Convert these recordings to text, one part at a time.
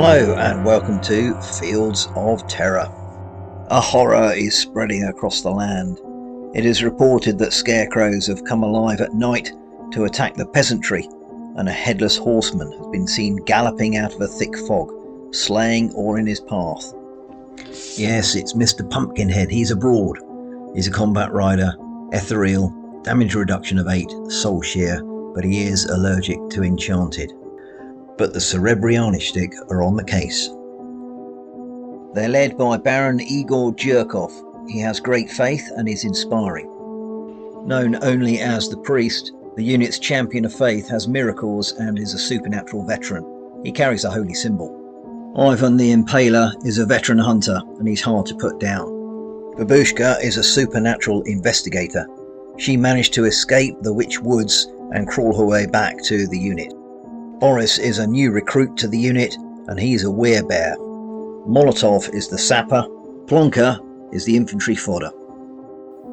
Hello and welcome to Fields of Terror. A horror is spreading across the land. It is reported that scarecrows have come alive at night to attack the peasantry, and a headless horseman has been seen galloping out of a thick fog, slaying all in his path. Yes, it's Mr. Pumpkinhead. He's abroad. He's a combat rider, ethereal, damage reduction of 8, soul shear, but he is allergic to enchanted. But the Serebryanyy Shtyk are on the case. They're led by Baron Igor Jerkov. He has great faith and is inspiring. Known only as the priest, the unit's champion of faith has miracles and is a supernatural veteran. He carries a holy symbol. Ivan the Impaler is a veteran hunter and he's hard to put down. Babushka is a supernatural investigator. She managed to escape the witch woods and crawl her way back to the unit. Boris is a new recruit to the unit and he's a werebear. Molotov is the sapper. Plonka is the infantry fodder.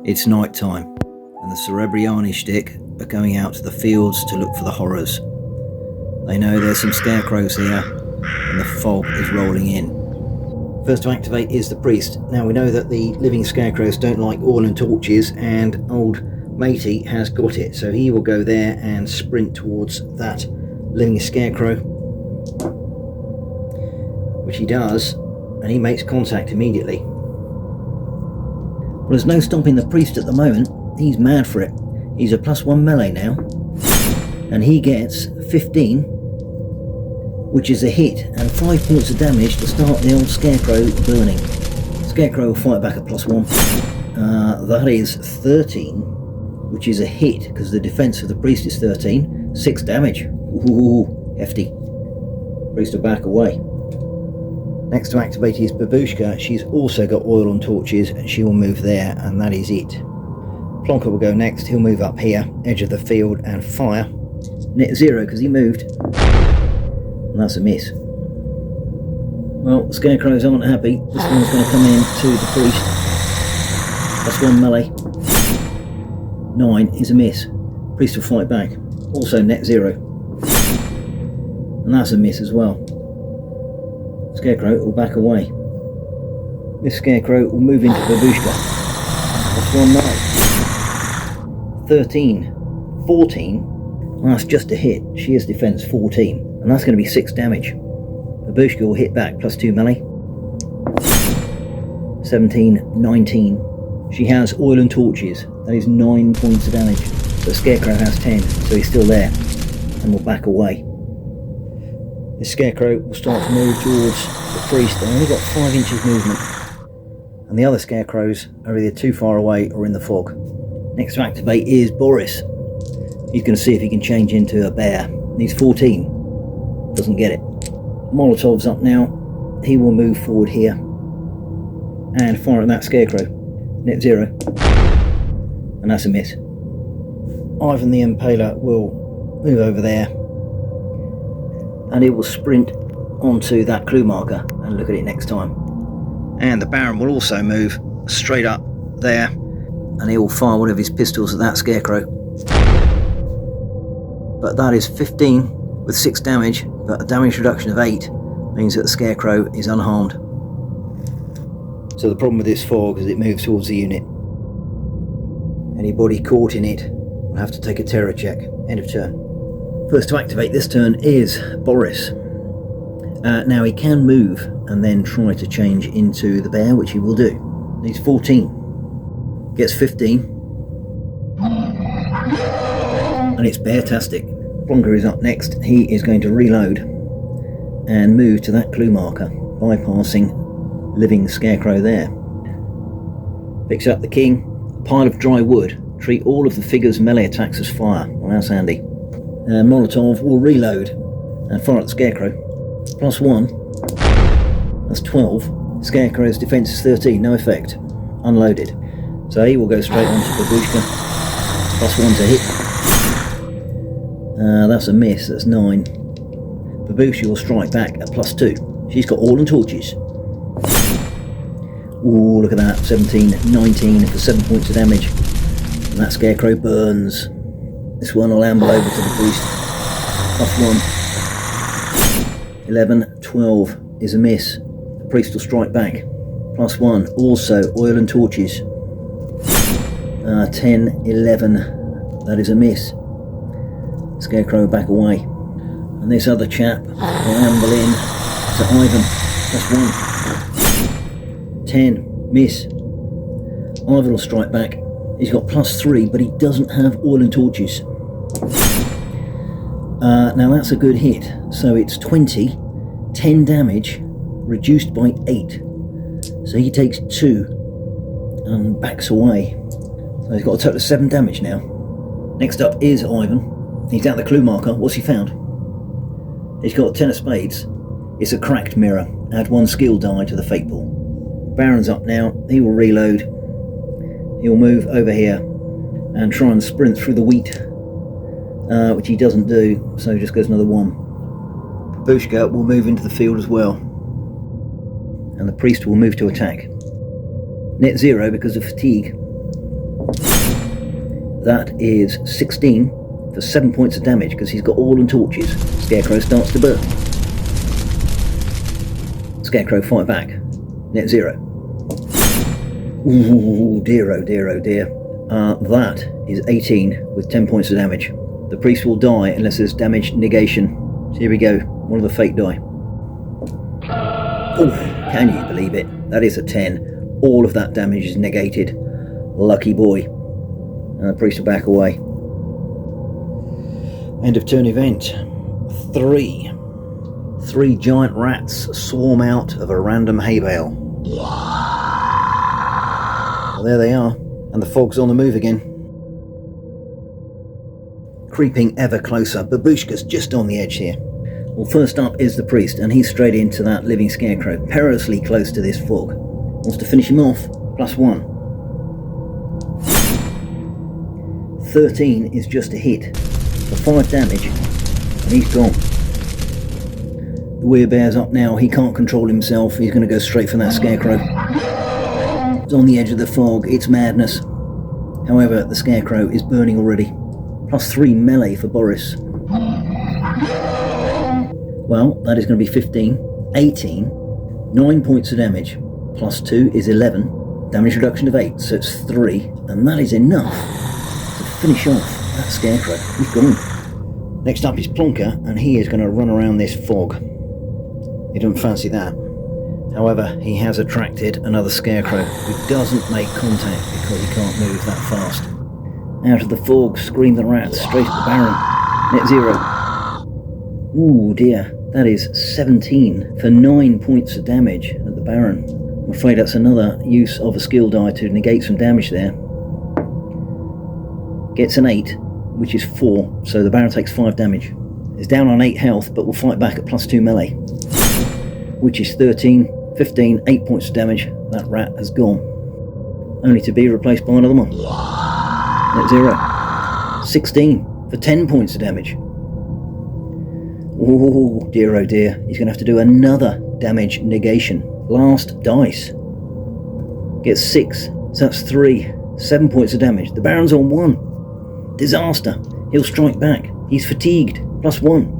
It's night time and the Serebryanyy Shtyk are going out to the fields to look for the horrors. They know there's some scarecrows here and the fog is rolling in. First to activate is the priest. Now we know that the living scarecrows don't like oil and torches, and old matey has got it, so he will go there and sprint towards that living scarecrow, which he does, and he makes contact immediately. Well, there's no stopping the priest at the moment. He's mad for it. He's a +1 melee now, and he gets 15, which is a hit, and 5 points of damage to start the old scarecrow burning. Scarecrow will fight back at +1. That is 13, which is a hit because the defense of the priest is 13. 6 damage. Ooh, hefty. Priest will back away. Next to activate is Babushka. She's also got oil on torches and she will move there, and that is it. Plonka will go next. He'll move up here, edge of the field, and fire. Net 0 because he moved. And that's a miss. Well, the scarecrows aren't happy. This one's going to come in to the priest. +1 melee. 9 is a miss. Priest will fight back. Also net 0. And that's a miss as well. Scarecrow will back away. This scarecrow will move into Babushka. +1 melee. 13. 14. Well, that's just a hit. She has defense 14. And that's going to be 6 damage. Babushka will hit back +2 melee. 17, 19. She has oil and torches. That is 9 points of damage. The scarecrow has 10, so he's still there and will back away. This scarecrow will start to move towards the priest. They've only got 5 inches movement. And the other scarecrows are either too far away or in the fog. Next to activate is Boris. He's going to see if he can change into a bear. He's 14. Doesn't get it. Molotov's up now. He will move forward here and fire at that scarecrow. Net 0. And that's a miss. Ivan the Impaler will move over there and he will sprint onto that clue marker and look at it next time. And the Baron will also move straight up there and he will fire one of his pistols at that scarecrow. But that is 15 with 6 damage, but a damage reduction of 8 means that the scarecrow is unharmed. So the problem with this fog is it moves towards the unit. Anybody caught in it will have to take a terror check. End of turn. First to activate this turn is Boris. Now he can move and then try to change into the bear, which he will do. He's 14. Gets 15. And it's bear-tastic. Plonka is up next. He is going to reload and move to that clue marker, bypassing living scarecrow there. Picks up the king. Pile of dry wood. Treat all of the figure's melee attacks as fire. Well, that's handy. Molotov will reload and fire at the scarecrow. +1. That's 12. Scarecrow's defense is 13. No effect. Unloaded. So he will go straight on to Babushka. +1 to hit. That's a miss. That's 9. Babushka will strike back at +2. She's got all and torches. Ooh, look at that. 17, 19 for 7 points of damage. And that scarecrow burns. This one will amble over to the priest. +1. 11, 12. is a miss. The priest will strike back. +1, also oil and torches. 10, 11, that is a miss. Scarecrow back away. And this other chap, ramble in to Ivan, +1. 10, miss. Ivan will strike back. He's got +3, but he doesn't have oil and torches. Now that's a good hit. So it's 20, 10 damage, reduced by 8. So he takes 2 and backs away. So he's got a total of 7 damage now. Next up is Ivan. He's at the clue marker. What's he found? He's got 10 of spades. It's a cracked mirror. Add 1 skill die to the fate pool. Baron's up now. He will reload. He'll move over here and try and sprint through the wheat, which he doesn't do, so just goes another 1. Babushka will move into the field as well, and the priest will move to attack. Net 0 because of fatigue. That is 16 for 7 points of damage because he's got oil and torches. Scarecrow starts to burn. Scarecrow fight back. Net 0. Ooh, dear, oh dear, oh dear. That is 18 with 10 points of damage. The priest will die unless there's damage negation. So here we go. One of the fate die. Oh, can you believe it? That is a 10. All of that damage is negated. Lucky boy. And the priest will back away. End of turn event. 3 giant rats swarm out of a random hay bale. Well, there they are, and the fog's on the move again. Creeping ever closer. Babushka's just on the edge here. Well, first up is the priest, and he's straight into that living scarecrow, perilously close to this fog. Wants to finish him off. +1. 13 is just a hit for 5 damage, and he's gone. The werebear's up now. He can't control himself. He's going to go straight for that scarecrow. It's on the edge of the fog. It's madness. However, the scarecrow is burning already. +3 melee for Boris. Well, that is going to be 15, 18, 9 points of damage. +2 is 11. Damage reduction of 8, so it's 3. And that is enough to finish off that scarecrow. He's gone. Next up is Plonker, and he is going to run around this fog. He doesn't fancy that. However, he has attracted another scarecrow who doesn't make contact because he can't move that fast. Out of the fog scream the rats straight at the Baron. Net 0. Ooh dear, that is 17 for 9 points of damage at the Baron. I'm afraid that's another use of a skill die to negate some damage there. Gets an 8, which is 4, so the Baron takes 5 damage. Is down on 8 health, but will fight back at +2 melee, which is 13, 15, 8 points of damage. That rat has gone, only to be replaced by another one. Net 0. 16 for 10 points of damage. Oh dear, oh dear. He's going to have to do another damage negation. Last dice. Gets 6, so that's 3. 7 points of damage. The Baron's on 1. Disaster. He'll strike back. He's fatigued. +1.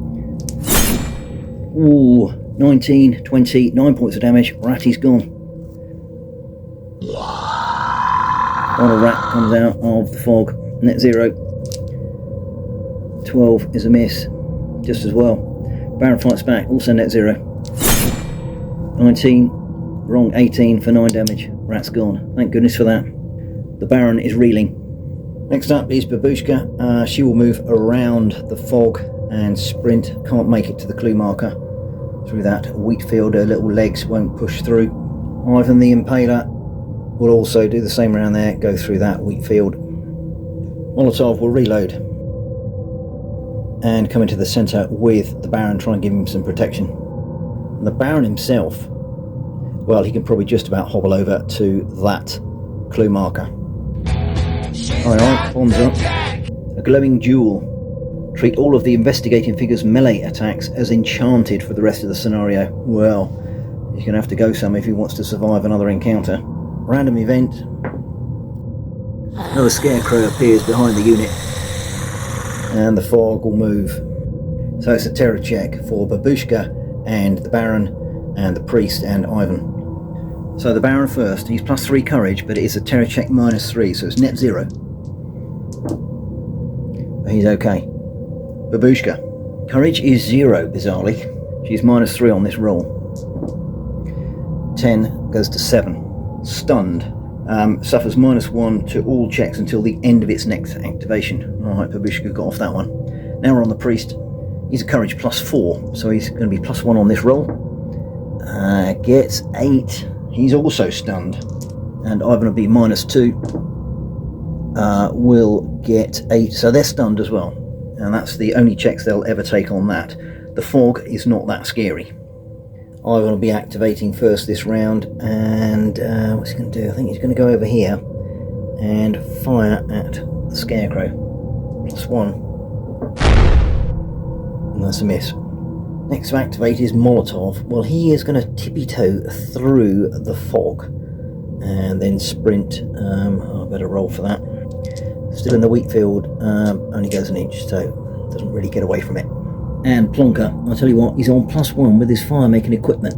Ooh, 19, 20, 9 points of damage. Ratty's gone. One rat comes out of the fog. Net 0. 12 is a miss. Just as well. Baron fights back. Also net 0. 19. Wrong. 18 for 9 damage. Rat's gone. Thank goodness for that. The Baron is reeling. Next up is Babushka. She will move around the fog and sprint. Can't make it to the clue marker through that wheat field. Her little legs won't push through. Ivan the Impaler will also do the same around there. Go through that wheat field. Molotov will reload and come into the centre with the Baron, try and give him some protection. And the Baron himself, well, he can probably just about hobble over to that clue marker. Alright, bombs up. A glowing jewel. Treat all of the investigating figure's melee attacks as enchanted for the rest of the scenario. Well, he's going to have to go some if he wants to survive another encounter. Random event. Another scarecrow appears behind the unit. And the fog will move. So it's a terror check for Babushka and the Baron. and the priest and Ivan. So the Baron first, he's +3 courage, but it is a terror check -3, so it's net 0. But he's okay. Babushka. Courage is 0, bizarrely. She's -3 on this roll. 10 goes to 7. Stunned. Suffers -1 to all checks until the end of its next activation. Alright, Babushka got off that one. Now we're on the priest. He's a courage +4, so he's going to be +1 on this roll. Gets 8. He's also stunned. And Ivan will be -2. Will get 8. So they're stunned as well. And that's the only checks they'll ever take on that. The fog is not that scary. Ivan will be activating first this round. And what's he going to do? I think he's going to go over here and fire at the Scarecrow. +1. And that's a miss. Next to activate is Molotov. Well, he is going to tippy-toe through the fog and then sprint. I better roll for that. Still in the wheat field, only goes an inch, so doesn't really get away from it. And Plonker, I'll tell you what, he's on +1 with his fire-making equipment.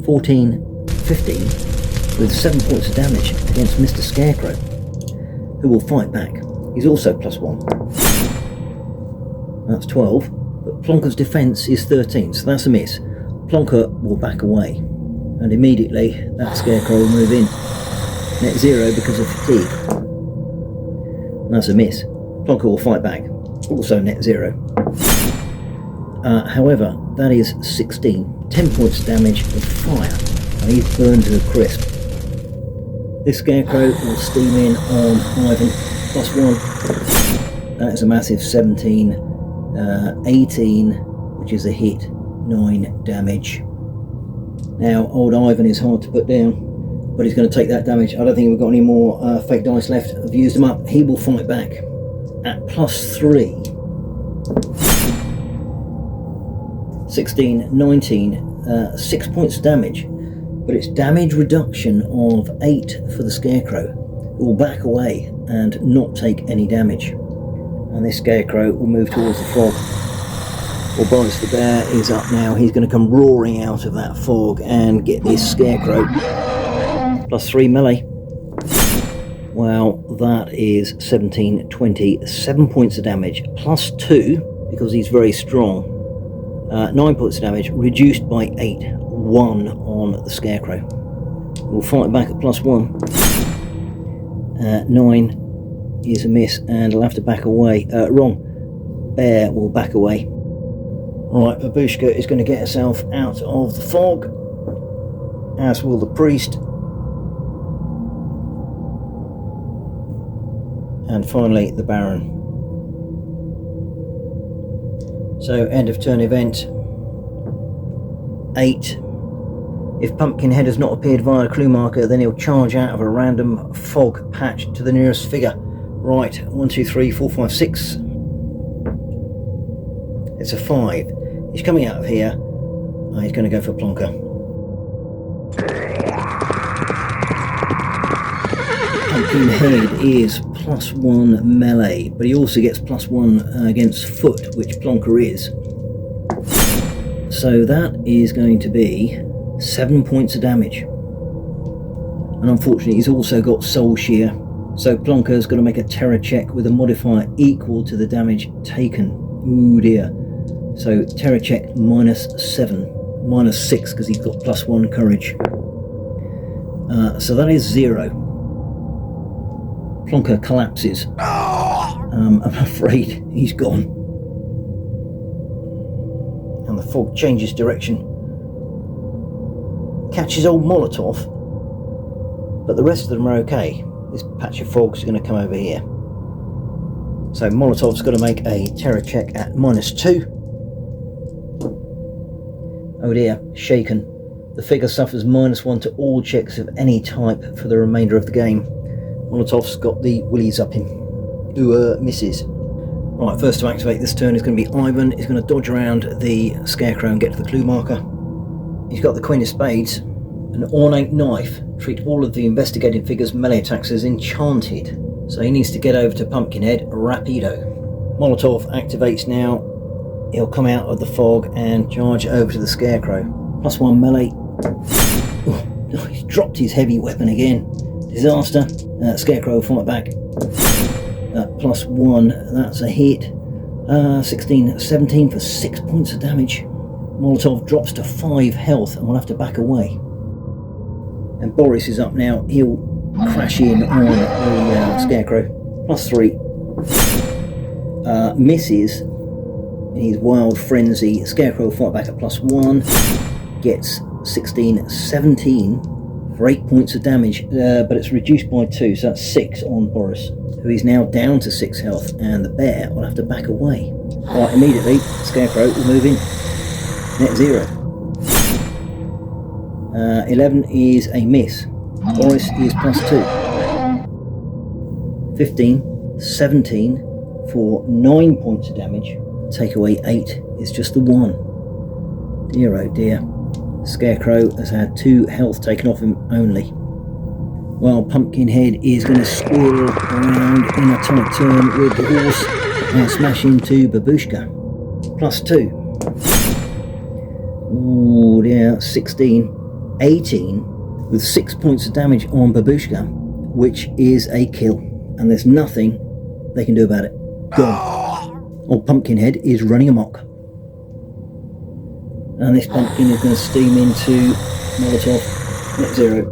14, 15, with 7 points of damage against Mr. Scarecrow, who will fight back. He's also +1. That's 12. But Plonker's defence is 13, so that's a miss. Plonker will back away, and immediately that Scarecrow will move in. Net 0 because of fatigue. That's a miss. Plonker will fight back, also net 0. However, that is 16. 10 points of damage of fire, and he's burned to a crisp. This Scarecrow will steam in on Ivan, +1. That is a massive 17. 18, which is a hit, 9 damage. Now, old Ivan is hard to put down, but he's going to take that damage. I don't think we've got any more fake dice left. I've used them up. He will fight back at +3. 16, 19, 6 points of damage, but it's damage reduction of 8 for the Scarecrow, who will back away and not take any damage. And this Scarecrow will move towards the fog. Well, Boris the Bear is up now. He's going to come roaring out of that fog and get this Scarecrow. +3 melee. Well, that is 17, 20, 7 points of damage. +2, because he's very strong. 9 points of damage, reduced by 8. 1 on the Scarecrow. We'll fight back at +1. 9. Is a miss, and he'll have to back away. Wrong. Bear will back away. Alright, Babushka is going to get herself out of the fog, as will the priest. And finally, the Baron. So, end of turn event. 8. If Pumpkinhead has not appeared via a clue marker, then he'll charge out of a random fog patch to the nearest figure. Right, 1, 2, 3, 4, 5, 6. It's a 5. He's coming out of here. He's going to go for Plonker. Pumpkinhead is +1 melee, but he also gets +1 against foot, which Plonker is. So that is going to be 7 points of damage. And unfortunately, he's also got Soul Shear. So Plonker's got to make a terror check with a modifier equal to the damage taken. Ooh dear. So terror check -7. -6 because he's got +1 courage. So that is 0. Plonker collapses. I'm afraid he's gone. And the fog changes direction. Catches old Molotov. But the rest of them are okay. This patch of fog's going to come over here. So Molotov's got to make a terror check at -2. Oh dear, shaken. The figure suffers -1 to all checks of any type for the remainder of the game. Molotov's got the willies up him. Ooh, misses. Right, first to activate this turn is going to be Ivan. He's going to dodge around the Scarecrow and get to the clue marker. He's got the Queen of Spades, an ornate knife. Treat all of the investigating figures' melee attacks as enchanted. So he needs to get over to Pumpkinhead rapido. Molotov activates now. he'll come out of the fog and charge over to the Scarecrow. +1 melee. Oh, he's dropped his heavy weapon again. Disaster. Scarecrow will fight back. +1, that's a hit. 16, 17 for 6 points of damage. Molotov drops to 5 health and will have to back away. And Boris is up now. He'll crash in on the Scarecrow. +3. Misses in his wild frenzy. Scarecrow will fight back at +1. Gets 16, 17 for 8 points of damage, but it's reduced by 2, so that's 6 on Boris, who is now down to 6 health, and the bear will have to back away. Right, immediately, Scarecrow will move in. Net 0. 11 is a miss. Boris is +2. 15, 17 for 9 points of damage. Take away 8 is just the 1. Dear oh dear. Scarecrow has had 2 health taken off him only. While Pumpkinhead is going to squirrel around in a tight turn with the horse and smash into Babushka. +2. Ooh, yeah, 16, 18 with 6 points of damage on Babushka, which is a kill. And there's nothing they can do about it. Gone. Old Pumpkinhead is running amok. And this pumpkin is going to steam into Molotov. Net 0.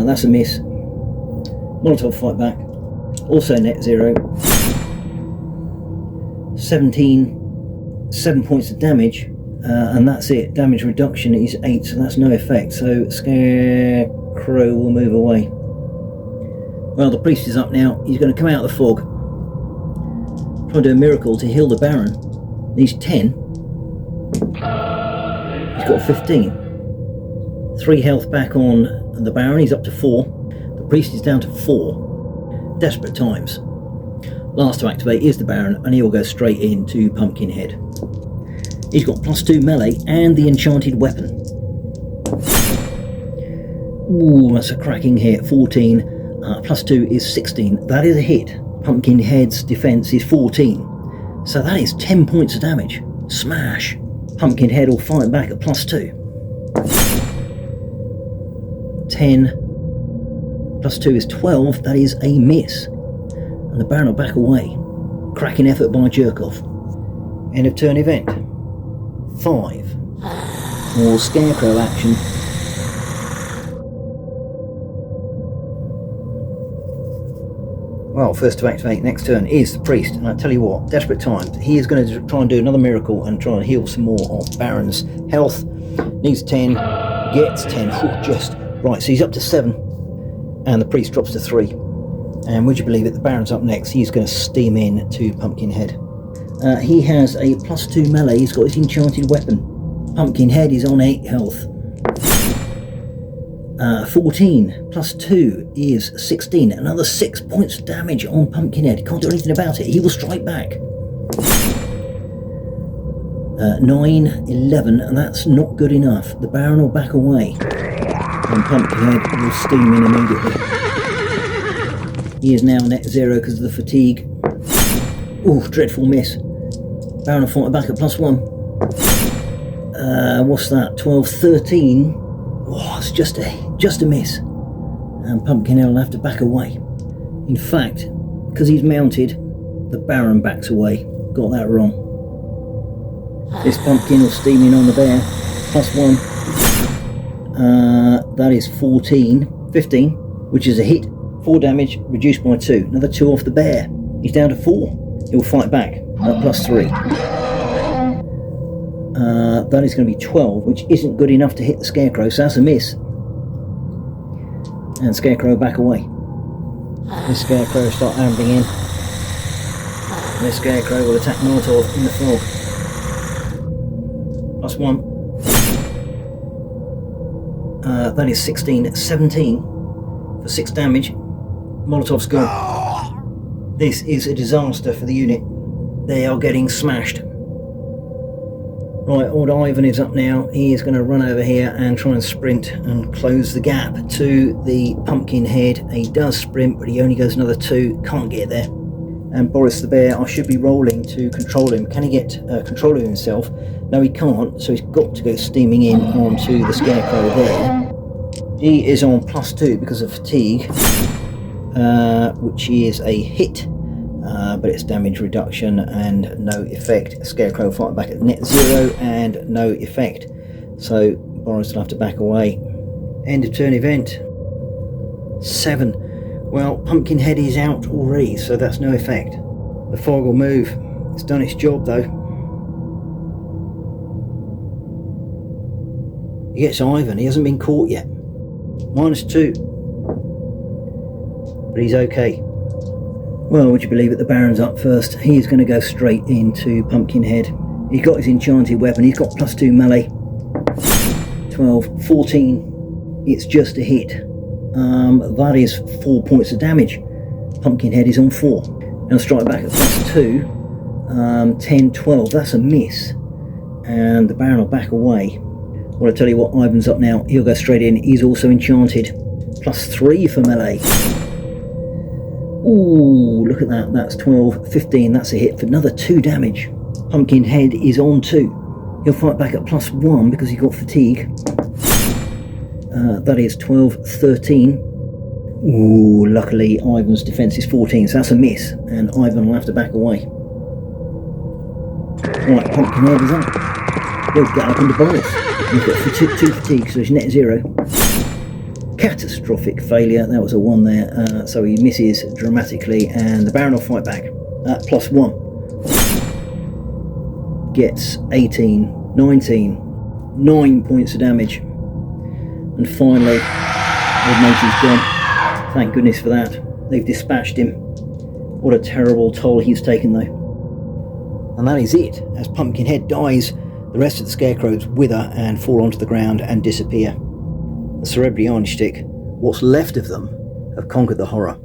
That's a miss. Molotov fight back. Also net 0. 17. 7 points of damage. And that's it. Damage reduction is 8, so that's no effect. So Scarecrow will move away. Well, the priest is up now. He's going to come out of the fog. Try and do a miracle to heal the Baron. He's 10. He's got 15. 3 health back on the Baron. He's up to 4. The priest is down to 4. Desperate times. Last to activate is the Baron, and he'll go straight into Pumpkinhead. He's got +2 melee and the enchanted weapon. Ooh, that's a cracking hit. 14. +2 is 16. That is a hit. Pumpkinhead's defense is 14. So that is 10 points of damage. Smash. Pumpkinhead will fight back at +2. 10. +2 is 12. That is a miss. And the Baron will back away. Cracking effort by Jerkov. End of turn event. 5. More Scarecrow action. Well, first to activate next turn is the priest, and I tell you what, desperate times, he is going to try and do another miracle and try and heal some more of Baron's health. Needs 10, gets 10, just right, so he's up to 7, and the priest drops to 3. And would you believe it, the Baron's up next. He's going to steam in to Pumpkinhead. He has a +2 melee, he's got his enchanted weapon. Pumpkinhead is on 8 health. 14 +2 is 16. Another 6 points of damage on Pumpkinhead. Can't do anything about it. He will strike back. 9, 11, and that's not good enough. The Baron will back away. And Pumpkinhead will steam in immediately. He is now net 0 because of the fatigue. Ooh, dreadful miss. Baron will fight back at +1. What's that? 12, 13. Oh, it's just a miss. And Pumpkinhead will have to back away. In fact, because he's mounted, the Baron backs away. Got that wrong. This pumpkin will steam in on the bear. +1. That is 14. 15, which is a hit. 4 damage, reduced by 2. Another 2 off the bear. He's down to 4. He'll fight back at +3. That is going to be 12, which isn't good enough to hit the Scarecrow, so that's a miss. And Scarecrow back away. This Scarecrow will start ambling in. And this Scarecrow will attack Molotov in the fog. +1. That is 16, 17 for 6 damage. Molotov's gone. This is a disaster for the unit. They are getting smashed. Right, old Ivan is up now. He is going to run over here and try and sprint and close the gap to the Pumpkinhead. He does sprint, but he only goes another 2. Can't get there. And Boris the Bear, I should be rolling trying to control him. Can he get control of himself? No, he can't, so he's got to go steaming in onto the Scarecrow there. He is on +2 because of fatigue, which is a hit, but it's damage reduction and no effect. Scarecrow fighting back at net 0 and no effect. So Boris will have to back away. End of turn event. 7. Well, Pumpkinhead is out already, so that's no effect. The fog will move. It's done its job though. He gets Ivan. He hasn't been caught yet. -2. But he's okay. Well, would you believe it, the Baron's up first. He's going to go straight into Pumpkinhead. He's got his enchanted weapon. He's got +2 melee. 12, 14. It's just a hit. That is 4 points of damage. Pumpkinhead is on 4. Now strike back at +2. 10, 12. That's a miss. And the Baron will back away. Well, I tell you what, Ivan's up now. He'll go straight in. He's also enchanted. +3 for melee. Ooh, look at that. That's 12, 15. That's a hit for another 2 damage. Pumpkinhead is on 2. He'll fight back at +1 because he got fatigue. That is 12, 13. Ooh, luckily Ivan's defense is 14, so that's a miss, and Ivan will have to back away. Right, Pumpkinhead is up. He'll get up into Boris. He's got 2 fatigue, so he's net 0. Catastrophic failure. That was a 1 there, so he misses dramatically, and the Baron will fight back at +1. Gets 18, 19, 9 points of damage. And finally, old Matey's gone. Thank goodness for that. They've dispatched him. What a terrible toll he's taken though. And that is it. As Pumpkinhead dies, the rest of the Scarecrows wither and fall onto the ground and disappear. The Serebryanyy Shtyk, what's left of them, have conquered the horror.